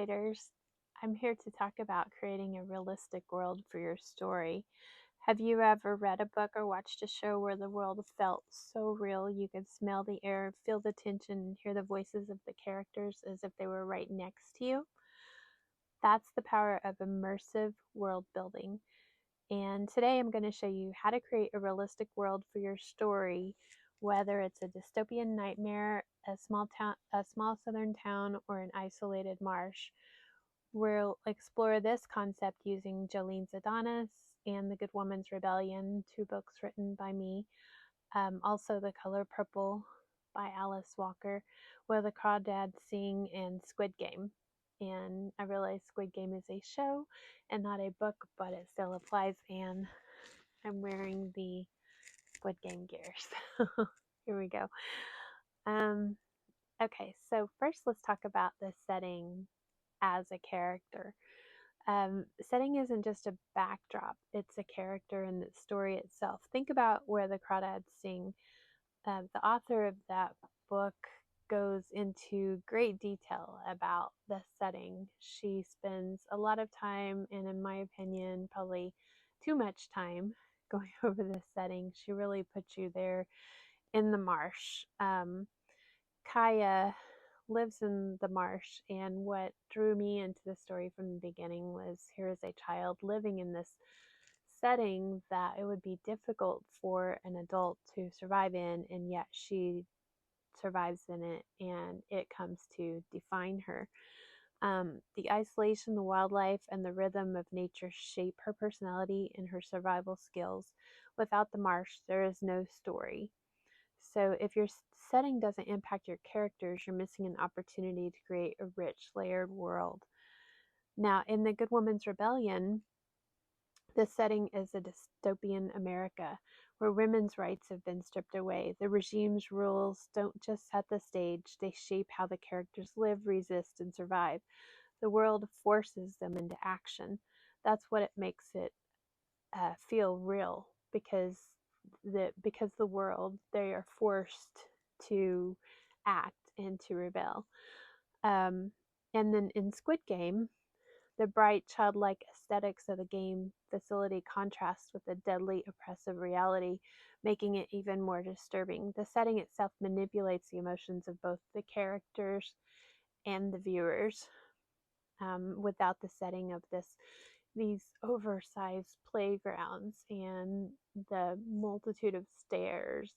writers. I'm here to talk about creating a realistic world for your story. Have you ever read a book or watched a show where the world felt so real you could smell the air, feel the tension, and hear the voices of the characters as if they were right next to you? That's the power of immersive world building. And today I'm going to show you how to create a realistic world for your story, whether it's a dystopian nightmare, a small southern town, or an isolated marsh. We'll explore this concept using Jolene's Adonis and The Good Woman's Rebellion, two books written by me. Also The Color Purple by Alice Walker, where the Crawdads Sing, and Squid Game. And I realize Squid Game is a show and not a book, but it still applies, and I'm wearing the Squid Game gear. So here we go. Okay, so first let's talk about the setting as a character. Setting isn't just a backdrop, it's a character in the story itself. Think about Where the Crawdads Sing. The author of that book goes into great detail about the setting. She spends a lot of time, and in my opinion, probably too much time, going over the setting. She really puts you there in the marsh. Kaya lives in the marsh, and what drew me into the story from the beginning was here is a child living in this setting that it would be difficult for an adult to survive in, and yet she survives in it, and it comes to define her. The isolation, the wildlife, and the rhythm of nature shape her personality and her survival skills. Without the marsh, there is no story. So if your setting doesn't impact your characters, you're missing an opportunity to create a rich, layered world. Now, in The Good Woman's Rebellion, the setting is a dystopian America where women's rights have been stripped away. The regime's rules don't just set the stage, they shape how the characters live, resist, and survive. The world forces them into action. That's what it makes it feel real, because the world, they are forced to act and to rebel. And then in Squid Game, the bright, childlike aesthetics of the game facility contrasts with the deadly, oppressive reality, making it even more disturbing. The setting itself manipulates the emotions of both the characters and the viewers. Without the setting of these oversized playgrounds and the multitude of stairs,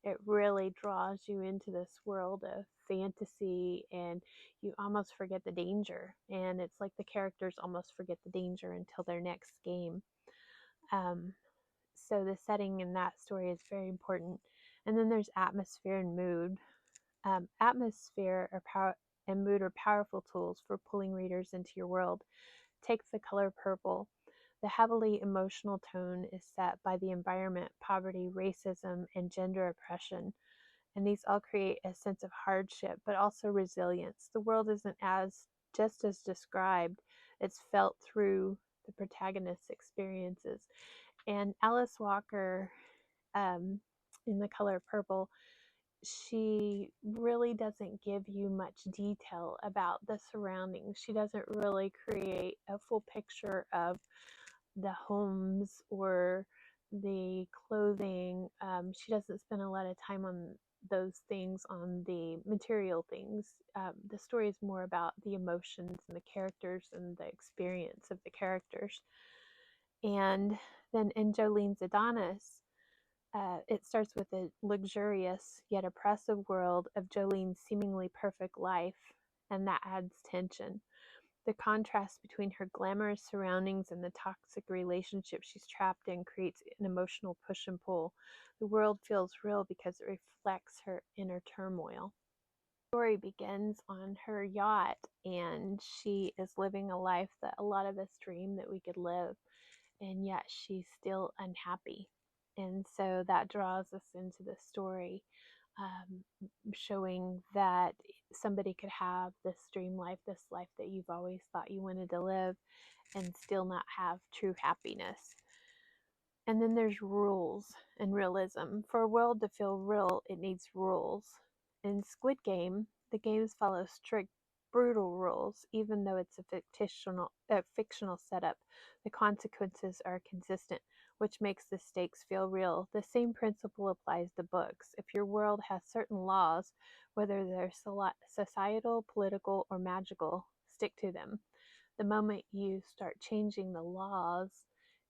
it really draws you into this world of fantasy, and you almost forget the danger. And it's like the characters almost forget the danger until their next game. Um, so the setting in that story is very important. And then there's atmosphere and mood. Atmosphere and mood are powerful tools for pulling readers into your world. Take The Color Purple. The heavily emotional tone is set by the environment, poverty, racism, and gender oppression. And these all create a sense of hardship, but also resilience. The world isn't just as described, it's felt through the protagonist's experiences. And Alice Walker, in The Color Purple, she really doesn't give you much detail about the surroundings. She doesn't really create a full picture of the homes or the clothing. She doesn't spend a lot of time on those things, on the material things. The story is more about the emotions and the characters and the experience of the characters. And then in Jolene's Adonis, it starts with a luxurious yet oppressive world of Jolene's seemingly perfect life, and that adds tension. The contrast between her glamorous surroundings and the toxic relationship she's trapped in creates an emotional push and pull. The world feels real because it reflects her inner turmoil. The story begins on her yacht, and she is living a life that a lot of us dream that we could live, and yet she's still unhappy. And so that draws us into the story, showing that somebody could have this dream life, this life that you've always thought you wanted to live, and still not have true happiness. And then there's rules and realism. For a world to feel real, it needs rules. In Squid Game, the games follow strict brutal rules. Even though it's a fictional setup, the consequences are consistent, which makes the stakes feel real. The same principle applies to books. If your world has certain laws, whether they're societal, political, or magical, stick to them. The moment you start changing the laws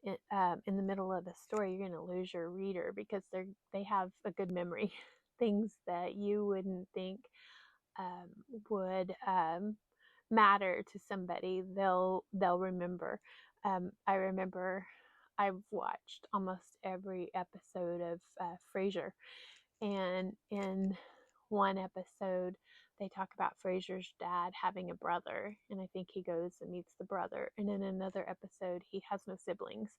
in the middle of the story, you're going to lose your reader because they have a good memory. Things that you wouldn't think um, would matter to somebody, they'll remember. I remember I've watched almost every episode of Frasier, and in one episode they talk about Frasier's dad having a brother, and I think he goes and meets the brother, and in another episode he has no siblings.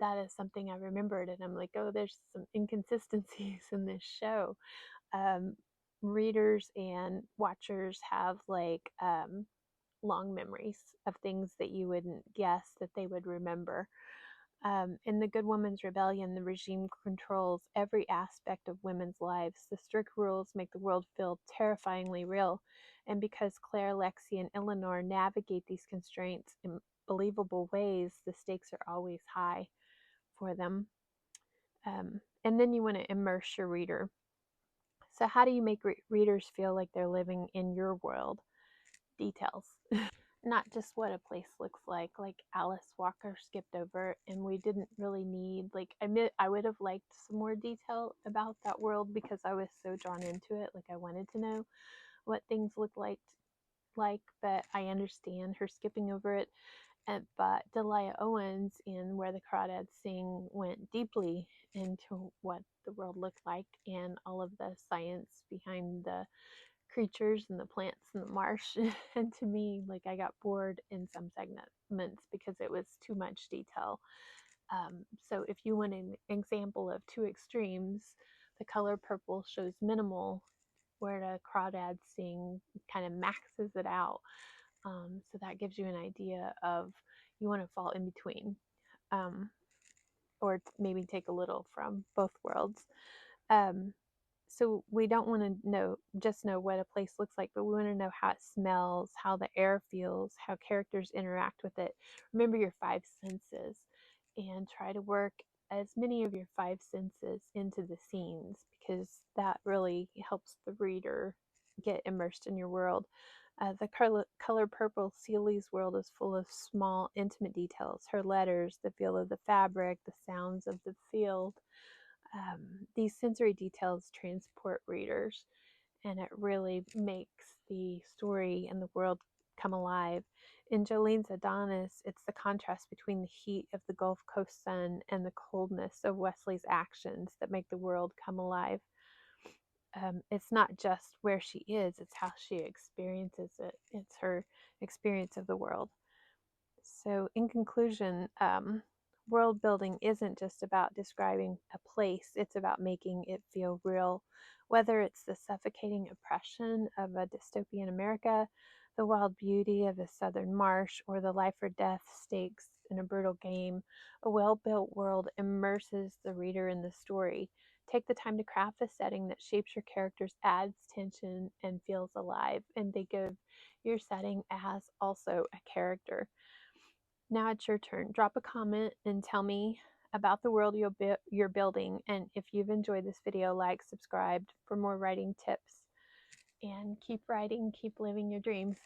That is something I remembered, and I'm like, oh, there's some inconsistencies in this show. um, Readers and watchers have like long memories of things that you wouldn't guess that they would remember. In The Good Woman's Rebellion, the regime controls every aspect of women's lives. The strict rules make the world feel terrifyingly real. And because Claire, Lexi, and Eleanor navigate these constraints in believable ways, the stakes are always high for them. And then you want to immerse your reader. So, how do you make readers feel like they're living in your world? Details. Not just what a place looks like. Like Alice Walker skipped over, and we didn't really need, like, I would have liked some more detail about that world because I was so drawn into it. Like, I wanted to know what things looked like, but I understand her skipping over it. But Delia Owens in Where the Crawdads Sing went deeply into what the world looked like and all of the science behind the creatures and the plants in the marsh. And to me, like, I got bored in some segments because it was too much detail. So if you want an example of two extremes, The Color Purple shows minimal, where the Crawdads Sing kind of maxes it out. So that gives you an idea of, you want to fall in between, um, or maybe take a little from both worlds. Um, so we don't want to just know what a place looks like, but we want to know how it smells, how the air feels, how characters interact with it. Remember your five senses and try to work as many of your five senses into the scenes, because that really helps the reader get immersed in your world. The color purple, Celia's world is full of small, intimate details. Her letters, the feel of the fabric, the sounds of the field. These sensory details transport readers, and it really makes the story and the world come alive. In Jolene's Adonis, it's the contrast between the heat of the Gulf Coast sun and the coldness of Wesley's actions that make the world come alive. It's not just where she is, it's how she experiences it. It's her experience of the world. So, in conclusion, world building isn't just about describing a place, it's about making it feel real. Whether it's the suffocating oppression of a dystopian America, the wild beauty of a southern marsh, or the life or death stakes in a brutal game, a well built world immerses the reader in the story. Take the time to craft a setting that shapes your characters, adds tension, and feels alive, and they give your setting as also a character. Now it's your turn. Drop a comment and tell me about the world you're building. And if you've enjoyed this video, like, subscribe for more writing tips. And keep writing, keep living your dreams.